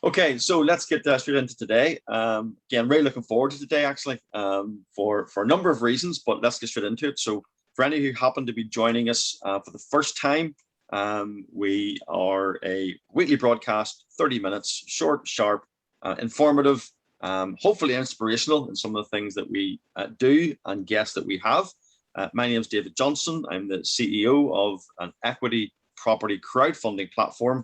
Okay, so let's get straight into today. Again, really looking forward to today, actually, for a number of reasons, but let's get straight into it. So for any who happen to be joining us for the first time, we are a weekly broadcast, 30 minutes, short, sharp, informative, hopefully inspirational in some of the things that we do and guests that we have. My name is David Johnson. I'm the CEO of an equity property crowdfunding platform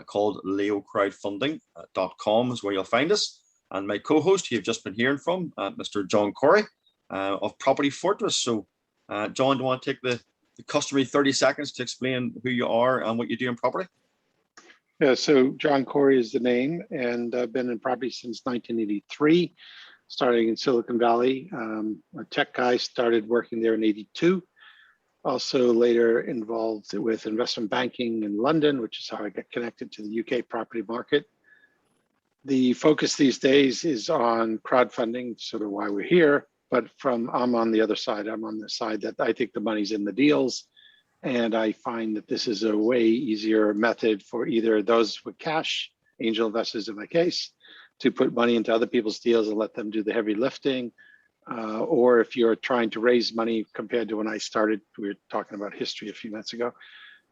called leocrowdfunding.com is where you'll find us. And my co-host you've just been hearing from, Mr. John Corey of Property Fortress. So John, do you want to take the customary 30 seconds to explain who you are and what you do in property? Yeah, so John Corey is the name, and I've been in property since 1983, starting in Silicon Valley. A tech guy, started working there in '82. Also later involved with investment banking in London, which is how I got connected to the UK property market. The focus these days is on crowdfunding, sort of why we're here, but I'm on the other side. I'm on the side that I think the money's in the deals. And I find that this is a way easier method for either those with cash, angel investors in my case, to put money into other people's deals and let them do the heavy lifting. Or if you're trying to raise money compared to when I started, we were talking about history a few minutes ago,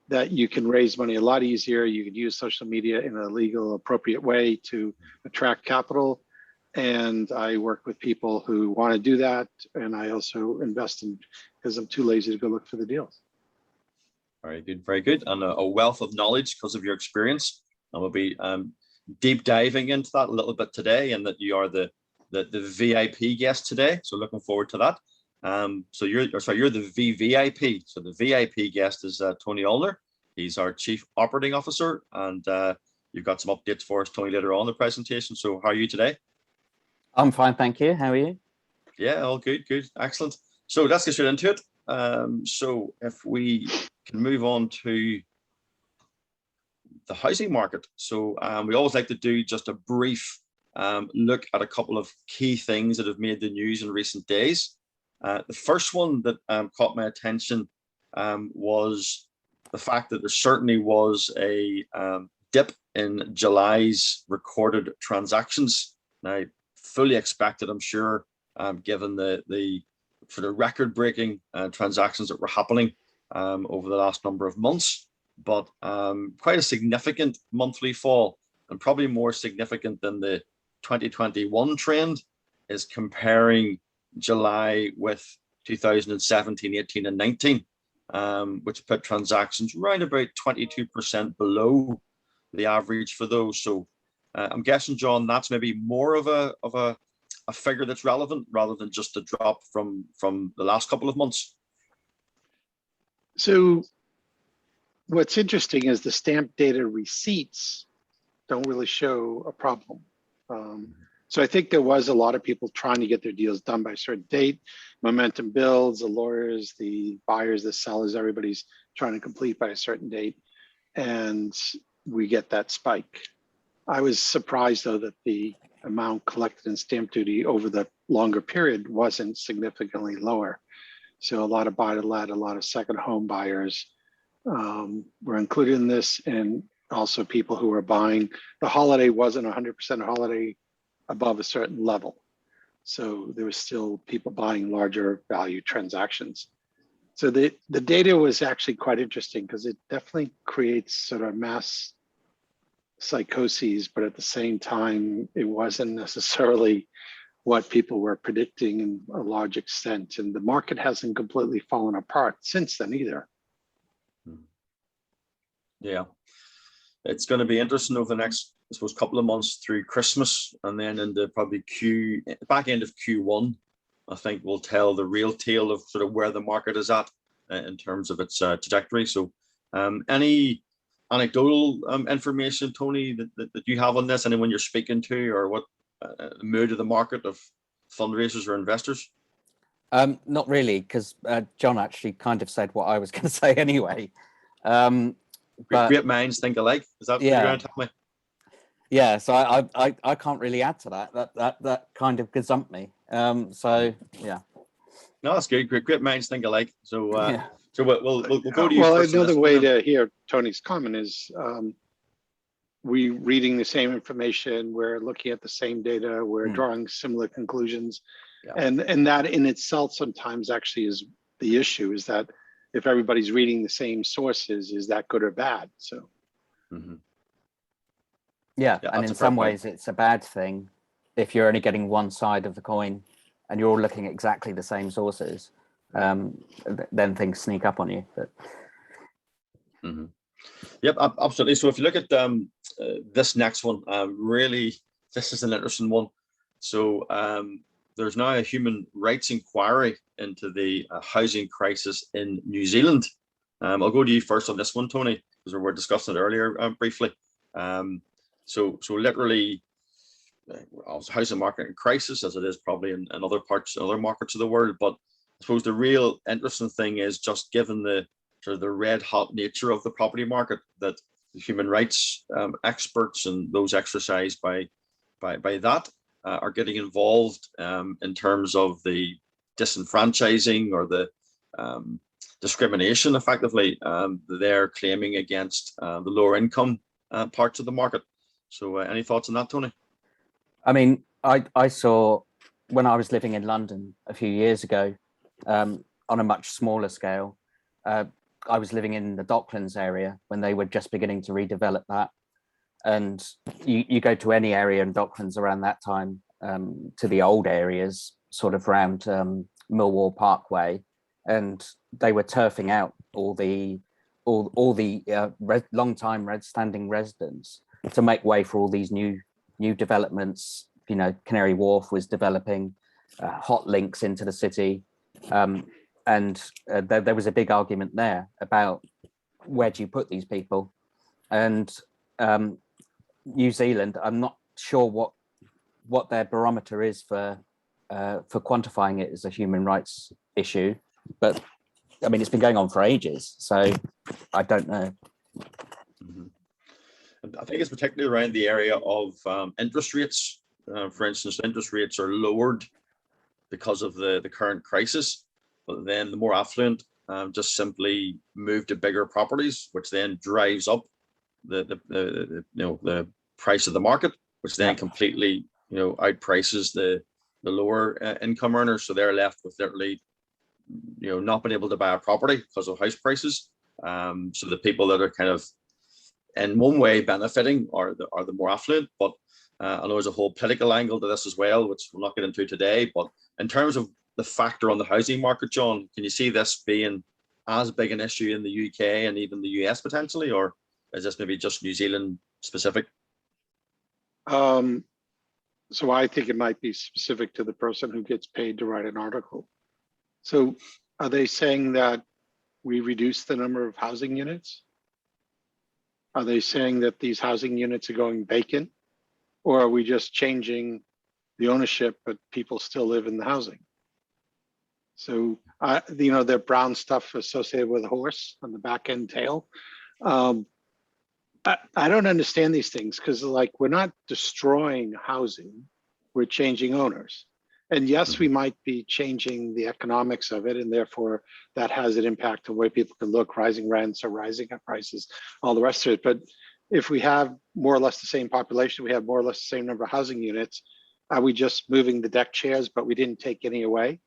that you can raise money a lot easier. You can use social media in a legal, appropriate way to attract capital. And I work with people who want to do that. And I also invest in, because I'm too lazy to go look for the deals. Very good, very good. And a wealth of knowledge because of your experience. And we'll be deep diving into that a little bit today, and that you are the VIP guest today. So looking forward to that. So you're the VVIP. So the VIP guest is Tony Allner. He's our Chief Operating Officer, and you've got some updates for us, Tony, later on in the presentation. So how are you today? I'm fine, thank you. How are you? Yeah, all good, good, excellent. So let's get straight into it. So if we can move on to the housing market. So we always like to do just a brief look at a couple of key things that have made the news in recent days. The first one that caught my attention was the fact that there certainly was a dip in July's recorded transactions. Now, fully expected, I'm sure, given the sort of record-breaking transactions that were happening over the last number of months, but quite a significant monthly fall, and probably more significant than the 2021 trend is comparing July with 2017, 18, and 19, which put transactions around about 22% below the average for those. So I'm guessing, John, that's maybe more of a figure that's relevant rather than just a drop from the last couple of months. So what's interesting is the stamp data receipts don't really show a problem. So I think there was a lot of people trying to get their deals done by a certain date. Momentum builds, the lawyers, the buyers, the sellers, everybody's trying to complete by a certain date. And we get that spike. I was surprised, though, that the amount collected in stamp duty over the longer period wasn't significantly lower. So a lot of buy-to-let, a lot of second home buyers were included in this, and also people who were buying. The holiday wasn't 100% holiday above a certain level. So there was still people buying larger value transactions. So the data was actually quite interesting because it definitely creates sort of mass psychoses, but at the same time, it wasn't necessarily what people were predicting in a large extent. And the market hasn't completely fallen apart since then either. Yeah, it's going to be interesting over the next, I suppose, couple of months through Christmas, and then into probably back end of Q1, I think will tell the real tale of sort of where the market is at in terms of its trajectory. So any anecdotal information, Tony, that you have on this, anyone you're speaking to, or what the mood of the market of fundraisers or investors? Not really, because John actually kind of said what I was going to say anyway. But great minds think alike. Is that what you're going to tell me? Yeah, so I can't really add to that. That kind of gazumped me. So yeah. No, that's good. Great minds think alike. So so we'll go to you. Well, first another way to hear Tony's comment is we reading the same information, we're looking at the same data, we're Hmm. drawing similar conclusions. Yeah. And that in itself sometimes actually is the issue, is that if everybody's reading the same sources, is that good or bad? So Mhm. Yeah, Yeah, and that's in a fair some point. ways it's a bad thing if you're only getting one side of the coin and you're all looking at exactly the same sources. Then things sneak up on you. But Mhm. Yep, absolutely. So if you look at this next one, really, this is an interesting one. So there's now a human rights inquiry into the housing crisis in New Zealand. I'll go to you first on this one, Tony, because we were discussing it earlier briefly. So literally, housing market in crisis, as it is probably in other parts, other markets of the world. But I suppose the real interesting thing is, just given the sort of the red hot nature of the property market, that the human rights experts and those exercised by that are getting involved in terms of the disenfranchising or the discrimination, effectively, they're claiming against the lower income parts of the market. So any thoughts on that, Tony? I mean, I saw when I was living in London a few years ago, on a much smaller scale. I was living in the Docklands area when they were just beginning to redevelop that. And you go to any area in Docklands around that time, to the old areas, sort of around Millwall Parkway, and they were turfing out all the long-time standing residents to make way for all these new developments. You know, Canary Wharf was developing hot links into the city, and there was a big argument there about where do you put these people. And New Zealand, I'm not sure what their barometer is for quantifying it as a human rights issue, but I mean, it's been going on for ages, so I don't know. Mhm. I think it's particularly around the area of interest rates. For instance, interest rates are lowered because of the current crisis, but then the more affluent just simply move to bigger properties, which then drives up the price of the market, which then completely outprices the lower income earners. So they're left with literally not being able to buy a property because of house prices. So the people that are kind of in one way benefiting are the more affluent. But I know there's a whole political angle to this as well, which we'll not get into today. But in terms of the factor on the housing market, John, can you see this being as big an issue in the UK and even the US potentially, or is this maybe just New Zealand specific? So I think it might be specific to the person who gets paid to write an article. So are they saying that we reduce the number of housing units? Are they saying that these housing units are going vacant? Or are we just changing the ownership, but people still live in the housing? So, the brown stuff associated with a horse on the back end tail. I don't understand these things, because we're not destroying housing, we're changing owners. And yes, we might be changing the economics of it, and therefore that has an impact on where people can look, rising rents or rising prices, all the rest of it. But if we have more or less the same population, we have more or less the same number of housing units, are we just moving the deck chairs, but we didn't take any away?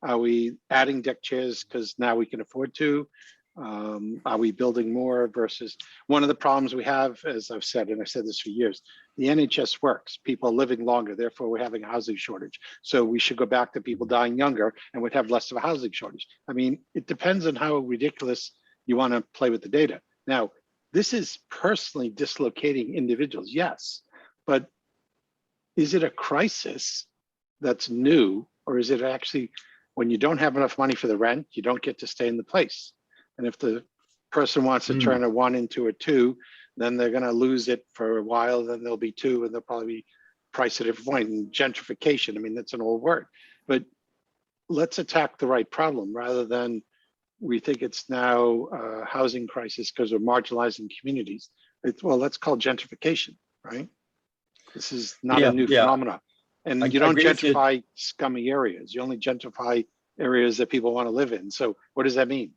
Are we adding deck chairs because now we can afford to? Are we building more versus one of the problems we have, as I've said, and I've said this for years, the NHS works, people are living longer, therefore we're having a housing shortage. So we should go back to people dying younger and we'd have less of a housing shortage. I mean, it depends on how ridiculous you want to play with the data. Now, this is personally dislocating individuals, yes, but is it a crisis that's new, or is it actually when you don't have enough money for the rent, you don't get to stay in the place? And if the person wants to turn a 1 into a 2, then they're going to lose it for a while. Then there'll be 2, and they'll probably be priced at a different point. And gentrification, I mean, that's an old word. But let's attack the right problem rather than we think it's now a housing crisis because we're marginalizing communities. Well, that's called gentrification, right? This is not a new phenomenon. And you don't gentrify scummy areas. You only gentrify areas that people want to live in. So what does that mean?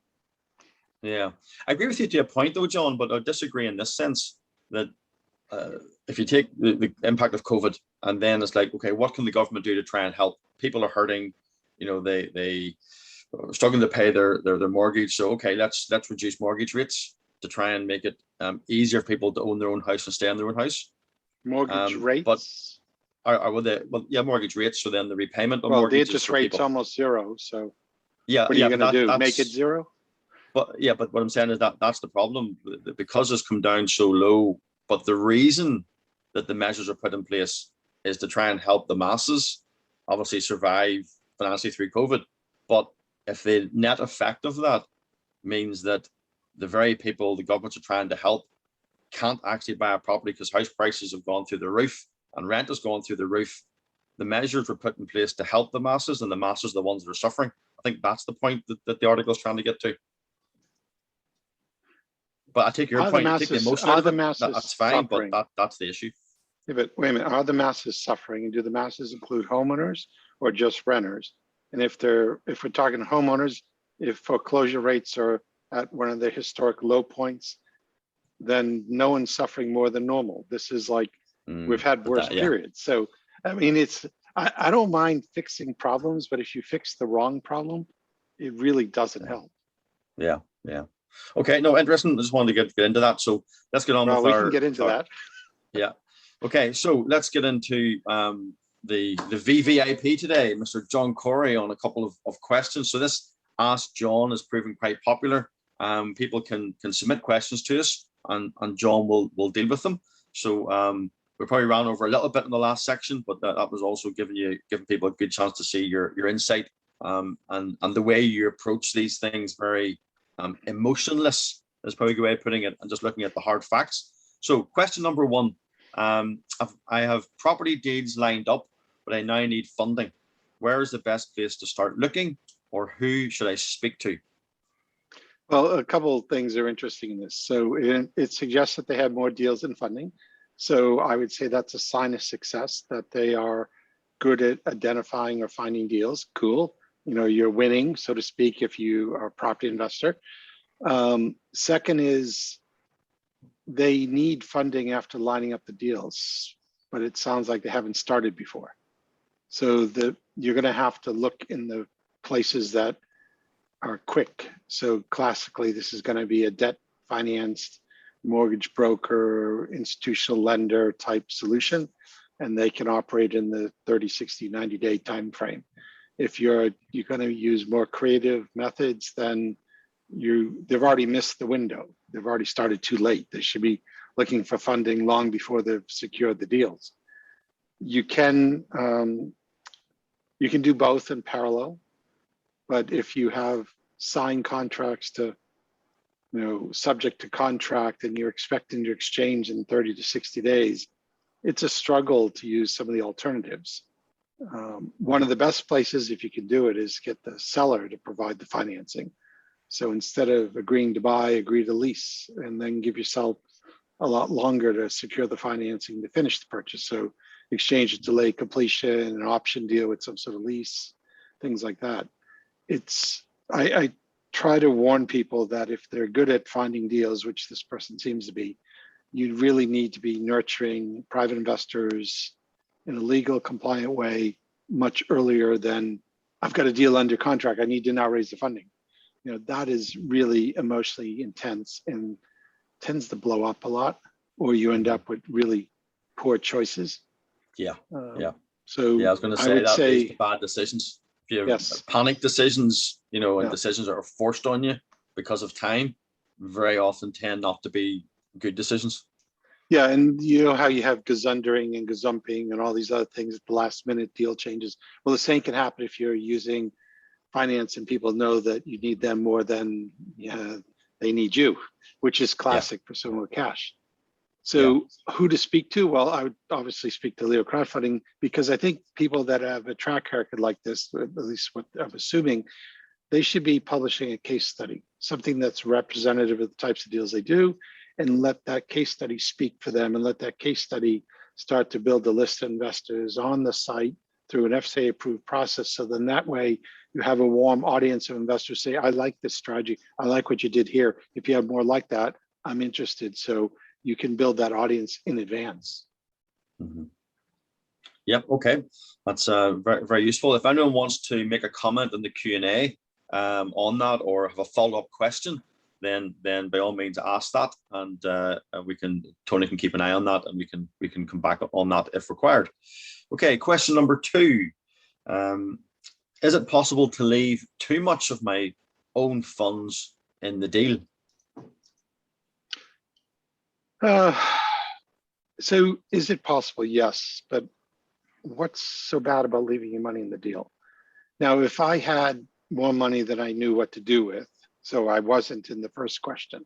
Yeah, I agree with you to a point though, John, but I disagree in this sense that if you take the impact of COVID, and then it's like, okay, what can the government do to try and help? People are hurting, they are struggling to pay their mortgage. So okay, let's reduce mortgage rates to try and make it easier for people to own their own house and stay in their own house. Mortgage rates. But are they? Well, yeah, mortgage rates. So then the repayment of Well, the mortgages interest for rate's people. almost zero. So Yeah, what are you but going to do? that's- Make it zero? But what I'm saying is that's the problem, because it's come down so low. But the reason that the measures are put in place is to try and help the masses obviously survive financially through COVID. But if the net effect of that means that the very people the governments are trying to help can't actually buy a property because house prices have gone through the roof and rent has gone through the roof, the measures were put in place to help the masses, and the masses are the ones that are suffering. I think that's the point that the article is trying to get to. But I take your Are the point. You take the masses- emotion are out of the it. masses That's fine, suffering? but that's the issue. Yeah, but wait a minute, are the masses suffering, and do the masses include homeowners or just renters? And if we're talking homeowners, if foreclosure rates are at one of the historic low points, then no one's suffering more than normal. This is like, we've had but worse that- yeah. periods. So, I mean, I don't mind fixing problems, but if you fix the wrong problem, it really doesn't help. Yeah. Okay, no, interesting. I just wanted to get into that. So let's get on Well, with we our. can get into that. Yeah. Okay, so let's get into the VVIP today, Mr. John Corey, on a couple of questions. So this Ask John is proving quite popular. People can submit questions to us, and John will deal with them. So we probably ran over a little bit in the last section, but that was also giving people a good chance to see your insight and the way you approach these things. Very emotionless is probably a good way of putting it, and just looking at the hard facts. So question number one. I have property deeds lined up, but I now need funding. Where is the best place to start looking, or who should I speak to? Well, a couple of things are interesting in this. So it suggests that they have more deals and funding. So I would say that's a sign of success, that they are good at identifying or finding deals. Cool. You're winning, so to speak, if you are a property investor. Second is they need funding after lining up the deals, but it sounds like they haven't started before. So you're going to have to look in the places that are quick. So classically, this is going to be a debt financed mortgage broker, institutional lender type solution, and they can operate in the 30, 60, 90 day time frame. If you're going to use more creative methods, then they've already missed the window. They've already started too late. They should be looking for funding long before they've secured the deals. You can do both in parallel, but if you have signed contracts to, subject to contract, and you're expecting to exchange in 30 to 60 days, it's a struggle to use some of the alternatives. One of the best places, if you can do it, is get the seller to provide the financing. So instead of agreeing to buy, agree to lease, and then give yourself a lot longer to secure the financing to finish the purchase. So exchange, delay completion, an option deal with some sort of lease, things like that. I try to warn people that if they're good at finding deals, which this person seems to be, you really need to be nurturing private investors in a legal compliant way much earlier than, I've got a deal under contract, I need to now raise the funding. That is really emotionally intense and tends to blow up a lot, or you end up with really poor choices. Yeah. So I was going to say that leads to bad decisions. If you have panic decisions, and decisions that are forced on you because of time, very often tend not to be good decisions. Yeah, and you know how you have gazundering and gazumping and all these other things at the last minute deal changes. Well, the same can happen if you're using finance and people know that you need them more than they need you, which is classic for someone with cash. So who to speak to? Well, I would obviously speak to Leo Crowdfunding, because I think people that have a track record like this, at least what I'm assuming, they should be publishing a case study, something that's representative of the types of deals they do, and let that case study speak for them, and let that case study start to build a list of investors on the site through an FSA approved process. So then that way you have a warm audience of investors say, I like this strategy. I like what you did here. If you have more like that, I'm interested. So you can build that audience in advance. Mhm. Yep. Okay. That's very, very useful. If anyone wants to make a comment in the Q&A on that, or have a follow-up question, then by all means ask that, and Tony can keep an eye on that, and we can come back on that if required. Okay. Question number 2. Is it possible to leave too much of my own funds in the deal? So is it possible? Yes, but what's so bad about leaving your money in the deal? Now, if I had more money than I knew what to do with, so I wasn't in the first question,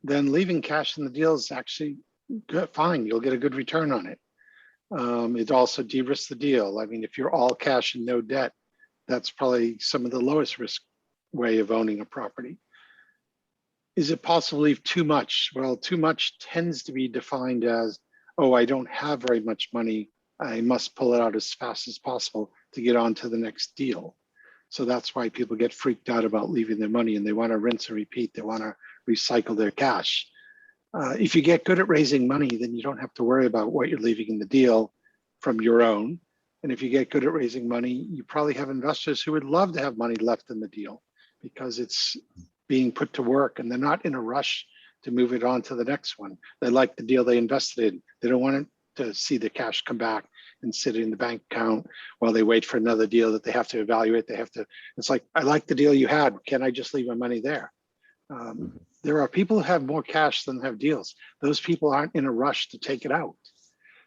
then leaving cash in the deal is actually good, fine. You'll get a good return on it. It also de-risks the deal. I mean, if you're all cash and no debt, that's probably some of the lowest risk way of owning a property. Is it possible to leave too much? Well, too much tends to be defined as, oh, I don't have very much money. I must pull it out as fast as possible to get on to the next deal. So that's why people get freaked out about leaving their money, and they want to rinse and repeat. They want to recycle their cash. If you get good at raising money, then you don't have to worry about what you're leaving in the deal from your own. And if you get good at raising money, you probably have investors who would love to have money left in the deal because it's being put to work and they're not in a rush to move it on to the next one. They like the deal they invested in. They don't want to see the cash come back and sit in the bank account while they wait for another deal that they have to evaluate. It's like, I like the deal you had. Can I just leave my money there? There are people who have more cash than have deals. Those people aren't in a rush to take it out.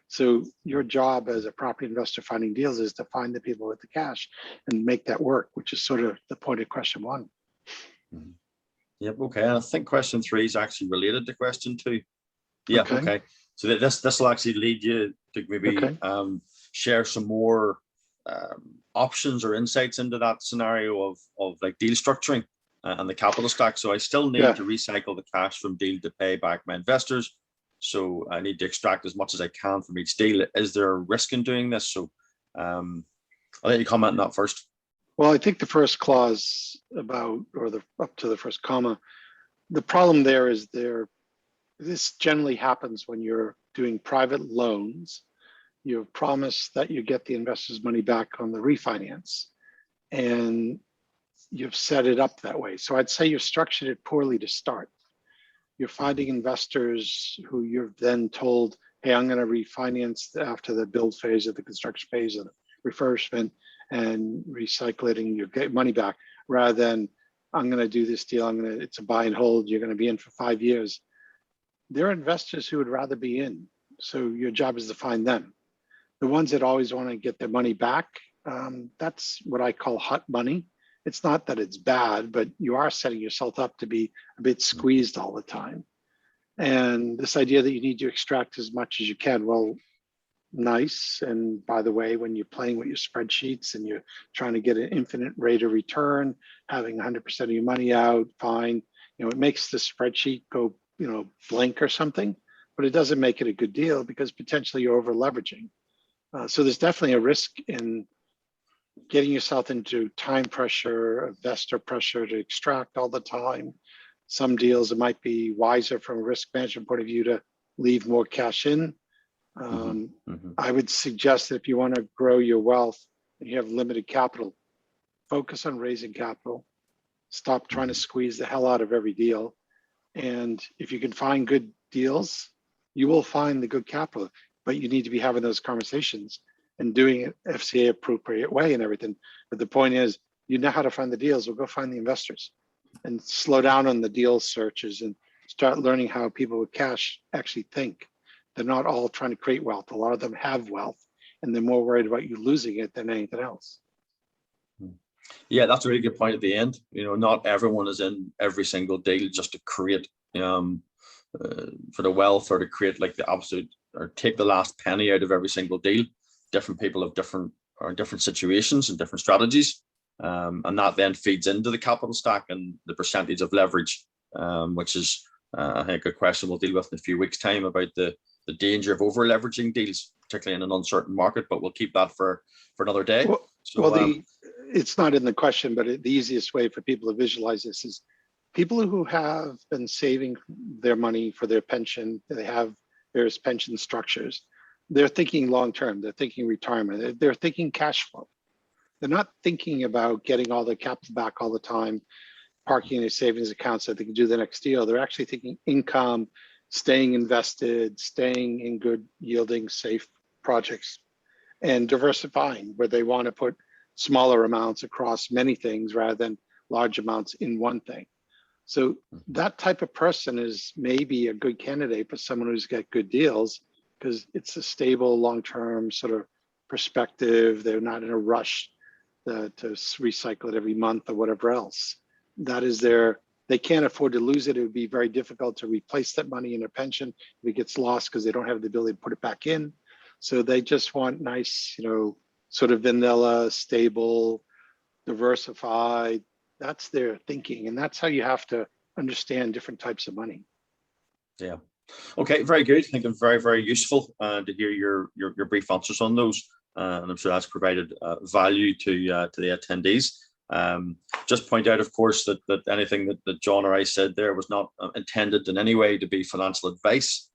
So your job as a property investor finding deals is to find the people with the cash and make that work, which is sort of the point of question 1. Yep. Okay. And I think question 3 is actually related to question 2. Yeah. Okay. So this will actually lead you to maybe share some more options or insights into that scenario of like deal structuring and the capital stack. So I still need to recycle the cash from deal to pay back my investors. So I need to extract as much as I can from each deal. Is there a risk in doing this? So I'll let you comment on that first. Well, I think the first clause about, or up to the first comma, the problem there is this generally happens when you're doing private loans. You promise that you get the investor's money back on the refinance, and you've set it up that way. So I'd say you've structured it poorly to start. You're finding investors who you've then told, hey, I'm going to refinance after the build phase or the construction phase of the refurbishment and recycling your money back, rather than I'm going to do this deal. It's a buy and hold. You're going to be in for 5 years. There are investors who would rather be in. So your job is to find them. The ones that always want to get their money back, that's what I call hot money. It's not that it's bad, but you are setting yourself up to be a bit squeezed all the time. And this idea that you need to extract as much as you can, well, nice. And by the way, when you're playing with your spreadsheets and you're trying to get an infinite rate of return, having 100% of your money out, fine. It makes the spreadsheet go, blink or something, but it doesn't make it a good deal because potentially you're over leveraging. So there's definitely a risk in getting yourself into time pressure, investor pressure to extract all the time. Some deals, it might be wiser from a risk management point of view to leave more cash in. I would suggest that if you want to grow your wealth and you have limited capital, focus on raising capital. Stop trying to squeeze the hell out of every deal. And if you can find good deals, you will find the good capital, but you need to be having those conversations and doing it FCA appropriate way and everything. But the point is, you know how to find the deals, well, go find the investors and slow down on the deal searches and start learning how people with cash actually think. They're not all trying to create wealth. A lot of them have wealth and they're more worried about you losing it than anything else. Yeah, that's a really good point at the end. Not everyone is in every single deal just to create for the wealth or to create like the absolute or take the last penny out of every single deal. Different people have different situations and different strategies. And that then feeds into the capital stack and the percentage of leverage, which is I think a question we'll deal with in a few weeks' time about the danger of over leveraging deals, particularly in an uncertain market, but we'll keep that for another day. It's not in the question, but the easiest way for people to visualize this is people who have been saving their money for their pension, they have various pension structures, they're thinking long-term, they're thinking retirement, they're thinking cash flow. They're not thinking about getting all their capital back all the time, parking their savings accounts so they can do the next deal. They're actually thinking income, staying invested, staying in good yielding, safe projects, and diversifying where they want to put smaller amounts across many things rather than large amounts in one thing. So that type of person is maybe a good candidate for someone who's got good deals because it's a stable, long-term sort of perspective. They're not in a rush to recycle it every month or whatever else. That is they can't afford to lose it. It would be very difficult to replace that money in their pension if it gets lost because they don't have the ability to put it back in. So they just want nice, sort of vanilla, stable, diversified. That's their thinking. And that's how you have to understand different types of money. Yeah. Okay, very good. I think it's very, very useful to hear your brief answers on those. And I'm sure that's provided value to the attendees. Just point out, of course, that anything that John or I said there was not intended in any way to be financial advice.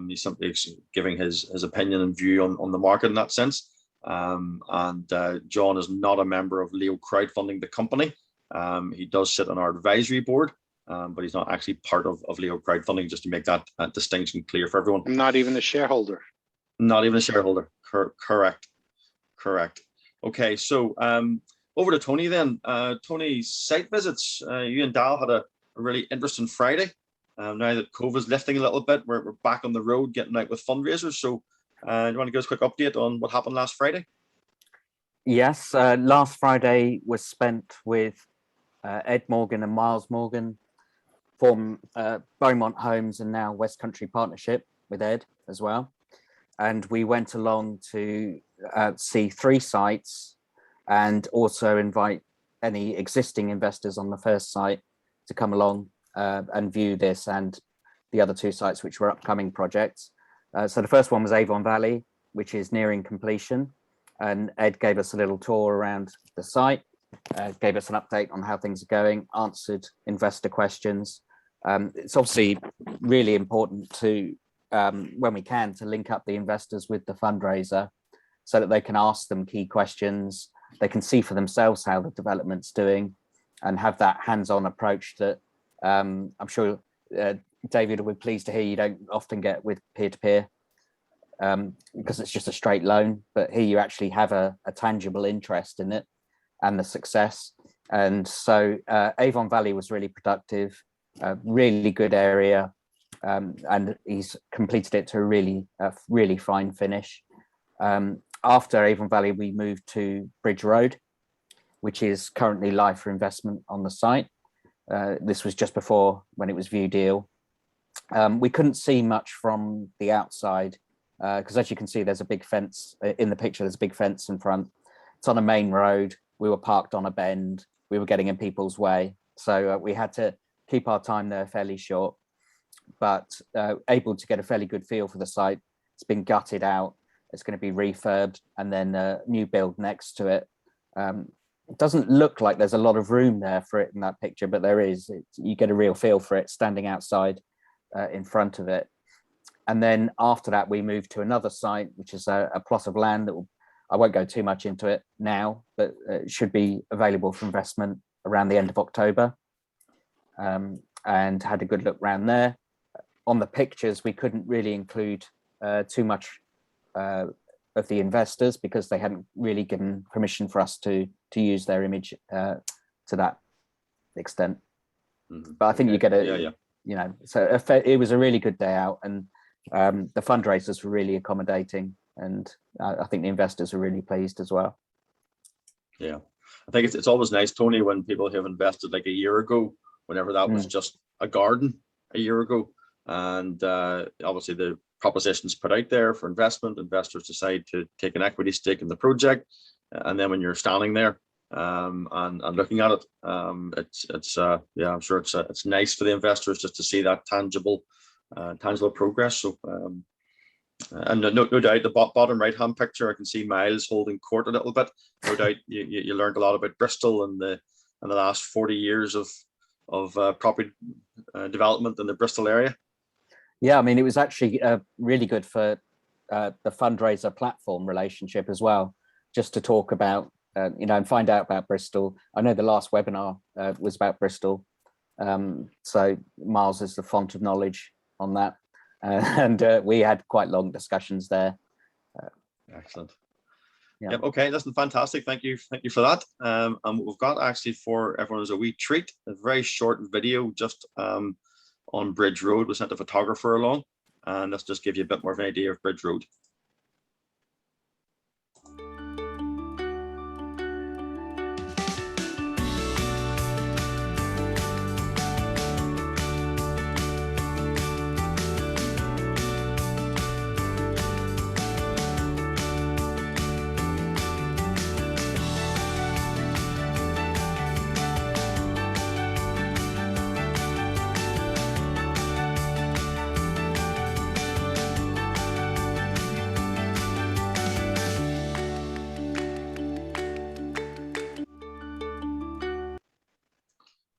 He's simply giving his opinion and view on the market in that sense. John is not a member of Leo Crowdfunding, the company. He does sit on our advisory board, but he's not actually part of Leo Crowdfunding, just to make that distinction clear for everyone. I'm not even a shareholder. Not even a shareholder. Correct. Okay, so over to Tony then. Tony, site visits. You and Dal had a really interesting Friday. Now that COVID's lifting a little bit, we're back on the road getting out with fundraisers. So do you want to give us a quick update on what happened last Friday? Yes, last Friday was spent with Ed Morgan and Miles Morgan from Beaumont Homes and now West Country Partnership with Ed as well. And we went along to see 3 sites and also invite any existing investors on the first site to come along and view this and the other 2 sites, which were upcoming projects. So the first one was Avon Valley, which is nearing completion. And Ed gave us a little tour around the site, gave us an update on how things are going, answered investor questions. It's obviously really important to, when we can, to link up the investors with the fundraiser so that they can ask them key questions. They can see for themselves how the development's doing and have that hands-on approach that I'm sure David will be pleased to hear you don't often get with peer-to-peer because it's just a straight loan, but here you actually have a tangible interest in it and the success. And so Avon Valley was really productive, really good area, and he's completed it to a really fine finish. After Avon Valley, we moved to Bridge Road, which is currently live for investment on the site. This was just before when it was View Deal. We couldn't see much from the outside because as you can see, there's a big fence in the picture. There's a big fence in front. It's on a main road. We were parked on a bend. We were getting in people's way. So we had to keep our time there fairly short, but able to get a fairly good feel for the site. It's been gutted out. It's going to be refurbed and then a new build next to it. It doesn't look like there's a lot of room there for it in that picture, but there is. You get a real feel for it standing outside in front of it. And then after that, we moved to another site, which is a plot of land that I won't go too much into it now, but it should be available for investment around the end of October. And had a good look around there. On the pictures, we couldn't really include too much of the investors because they hadn't really given permission for us to use their image to that extent. Mm-hmm. But I think you get so it was a really good day out, and the fundraisers were really accommodating, and I think the investors were really pleased as well. Yeah, I think it's always nice, Tony, when people have invested like a year ago, whenever that was just a garden a year ago, and obviously the propositions put out there for investment, investors decide to take an equity stake in the project, and then when you're standing there and looking at it, I'm sure it's nice for the investors just to see that tangible progress. So and no doubt the bottom right hand picture, I can see Miles holding court a little bit. No doubt you learned a lot about Bristol and the last 40 years of property development in the Bristol area. Yeah, I mean, it was actually really good for the fundraiser platform relationship as well, just to talk about, and find out about Bristol. I know the last webinar was about Bristol. So Miles is the font of knowledge on that. And we had quite long discussions there. Excellent. Yeah. Yep. Okay. Listen, fantastic. Thank you for that. And what we've got actually for everyone is a wee treat, a very short video just on Bridge Road. We sent a photographer along, and let's just give you a bit more of an idea of Bridge Road.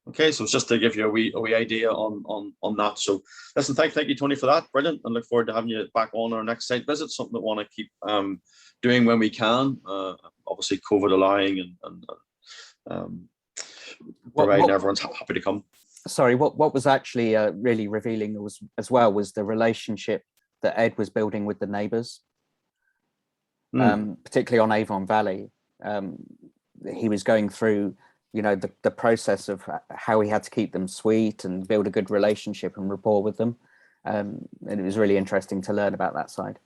Okay, so it's just to give you a wee idea on that. So listen, thank you, Tony, for that. Brilliant, and look forward to having you back on our next site visit. Something that we want to keep doing when we can. Obviously, COVID allowing, and providing everyone's happy to come. Sorry, what was actually really revealing was the relationship that Ed was building with the neighbours, particularly on Avon Valley. He was going through, the process of how he had to keep them sweet and build a good relationship and rapport with them. And it was really interesting to learn about that side.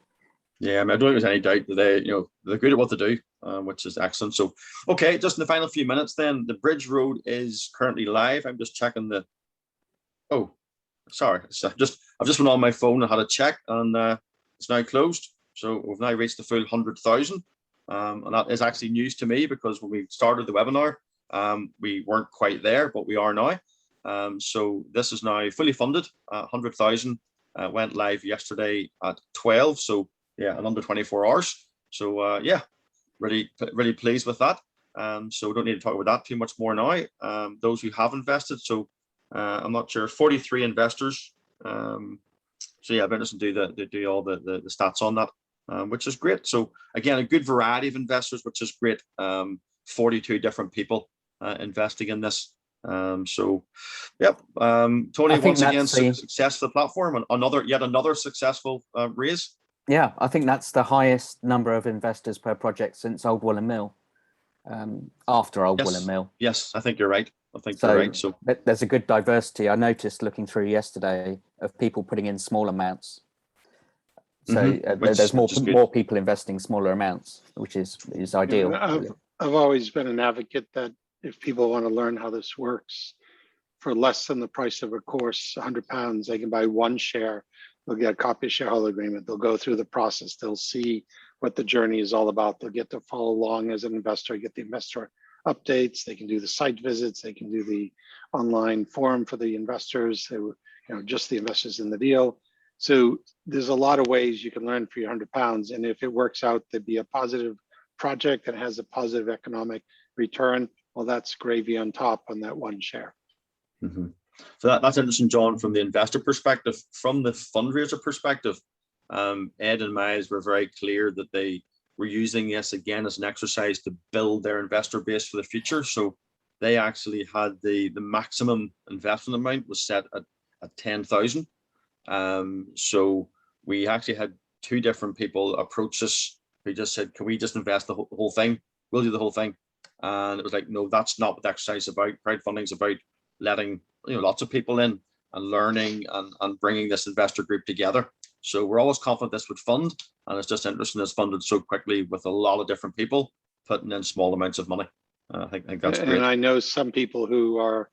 Yeah, I mean, I don't think there's any doubt that they're good at what they do, which is excellent. So, okay, just in the final few minutes then, the Bridge Road is currently live. I'm just checking oh, sorry. I've just went on my phone and had a check, and it's now closed. So we've now reached the full 100,000. And that is actually news to me, because when we started the webinar, we weren't quite there, but we are now. So this is now fully funded. 100,000 went live yesterday at 12. So yeah, in under 24 hours. So yeah, really pleased with that. So we don't need to talk about that too much more now. Those who have invested, so I'm not sure, 43 investors. So yeah, I've been interested to do all the stats on that, which is great. So again, a good variety of investors, which is great. 42 different people investing in this. So yep, Tony, once again, success for the platform, and yet another successful raise. Yeah, I think that's the highest number of investors per project since Old Woolen Mill, after Old Woolen Mill. Yes, I think you're right. You're right. So there's a good diversity. I noticed looking through yesterday of people putting in small amounts. So there's more people investing smaller amounts, which is ideal. I've always been an advocate that if people want to learn how this works, for less than the price of a course, £100, they can buy one share. They'll get a copy of shareholder agreement. They'll go through the process. They'll see what the journey is all about. They'll get to follow along as an investor, get the investor updates. They can do the site visits. They can do the online forum for the investors, just the investors in the deal. So there's a lot of ways you can learn for your £100. And if it works out to be a positive project that has a positive economic return, well, that's gravy on top on that one share. Mm-hmm. So that's interesting, John, from the investor perspective. From the fundraiser perspective, Ed and Miles were very clear that they were using this again as an exercise to build their investor base for the future. So they actually had the maximum investment amount was set at 10,000. So we actually had two different people approach us who just said, can we just invest the whole thing? We'll do the whole thing. And it was like, no, that's not what the exercise is about. Crowdfunding is about letting lots of people in and learning and bringing this investor group together. So we're always confident this would fund, and it's just interesting it's funded so quickly with a lot of different people putting in small amounts of money. I think that's great. And I know some people who are,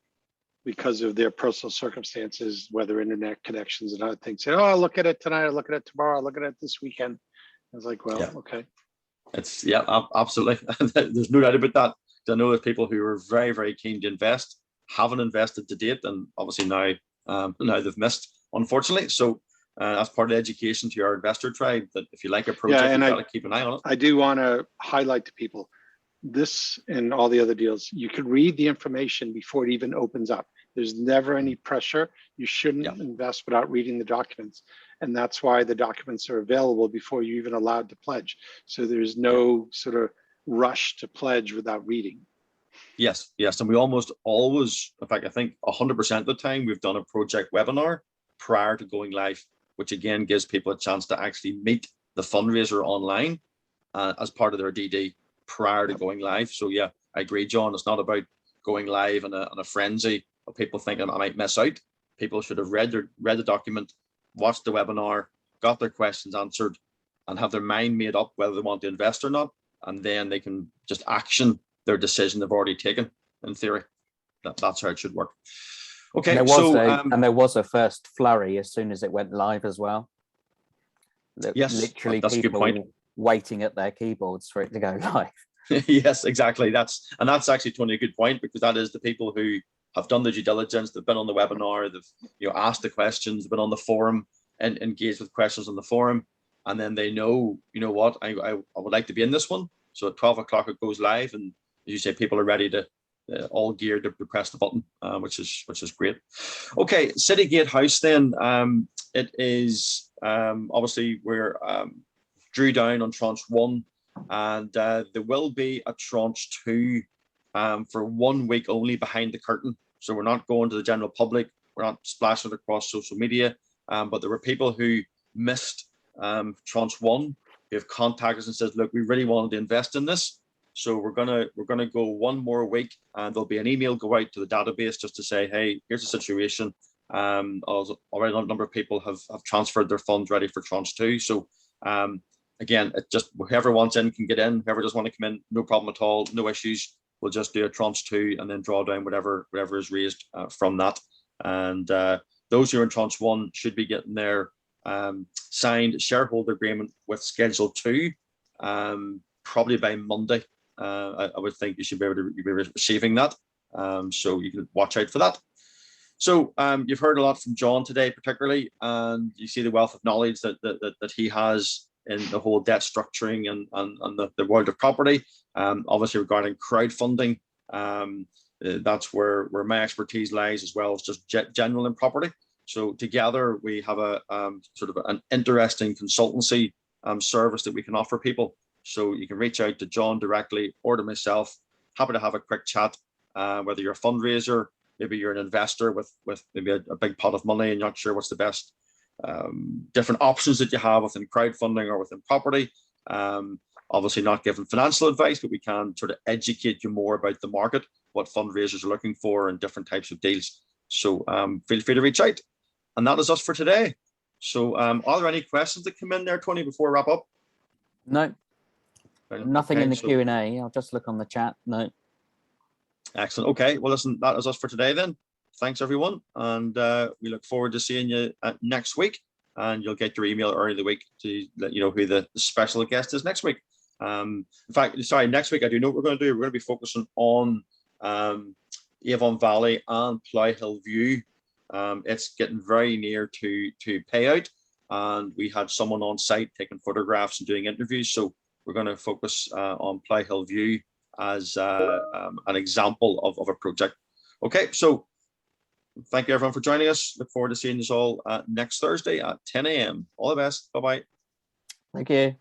because of their personal circumstances, whether internet connections and other things, say, oh, I'll look at it tonight, I'll look at it tomorrow, I'll look at it this weekend. I was like, well, yeah. Okay. It's absolutely. There's no doubt about that. I know there's people who are very, very keen to invest, haven't invested to date, and obviously now they've missed, unfortunately. So that's part of the education to our investor tribe, that if you like a project, you've got to keep an eye on it. I do want to highlight to people this and all the other deals. You could read the information before it even opens up. There's never any pressure. You shouldn't Yeah. invest without reading the documents. And that's why the documents are available before you're even allowed to pledge. So there's no sort of rush to pledge without reading. Yes, yes. And we almost always, in fact, I think 100% of the time we've done a project webinar prior to going live, which again gives people a chance to actually meet the fundraiser online as part of their DD prior to going live. So yeah, I agree, John. It's not about going live in a frenzy of people thinking I might miss out. People should have read the document, watched the webinar, got their questions answered, and have their mind made up whether they want to invest or not, and then they can just action their decision they've already taken. In theory, that's how it should work. Okay, There was so and there was a first flurry as soon as it went live as well. Yes, Literally that's a good point. people waiting at their keyboards for it to go live. Yes, exactly. That's actually, Tony, a good point, because that is the people who have done the due diligence, they've been on the webinar, they've asked the questions, been on the forum and engaged with questions on the forum, and then they know, what, I would like to be in this one. So at 12 o'clock it goes live, and as you say, people are ready to all geared to press the button, which is great. Okay, Citygate House then. It is obviously we're drew down on tranche 1, and there will be a tranche 2 for 1 week only behind the curtain. So we're not going to the general public, we're not splashing it across social media, but there were people who missed tranche 1 who have contacted us and said, look, we really wanted to invest in this. So we're gonna go 1 more week, and there'll be an email go out to the database just to say, hey, here's the situation. Already a number of people have transferred their funds ready for tranche 2. So again, it just whoever wants in can get in. Whoever doesn't want to come in, no problem at all, no issues. We'll just do a tranche 2 and then draw down whatever is raised from that. And those who are in tranche 1 should be getting their signed shareholder agreement with Schedule 2 probably by Monday. I would think you should be able to be receiving that. So you can watch out for that. So you've heard a lot from John today, particularly, and you see the wealth of knowledge that he has in the whole debt structuring and the world of property. Obviously regarding crowdfunding, that's where my expertise lies, as well as just general in property. So together we have a sort of an interesting consultancy service that we can offer people. So you can reach out to John directly or to myself. Happy to have a quick chat, whether you're a fundraiser, maybe you're an investor with maybe a big pot of money and not sure what's the best different options that you have within crowdfunding or within property. Obviously not giving financial advice, but we can sort of educate you more about the market, what fundraisers are looking for and different types of deals. So feel free to reach out. And that is us for today. So are there any questions that come in there, Tony, before we wrap up? No, nothing Okay, in the so Q&A. I'll just look on the chat. No. Excellent. Okay, well, listen, that is us for today then. Thanks, everyone. And we look forward to seeing you next week. And you'll get your email early in the week to let you know who the special guest is next week. In fact, sorry, next week I do know what we're going to do. We're going to be focusing on Avon Valley and Plough Hill View. It's getting very near to payout, and we had someone on site taking photographs and doing interviews. So we're going to focus on Plough Hill View as an example of a project. Okay, so thank you everyone for joining us. Look forward to seeing you all next Thursday at 10 a.m. All the best. Bye-bye. Thank you.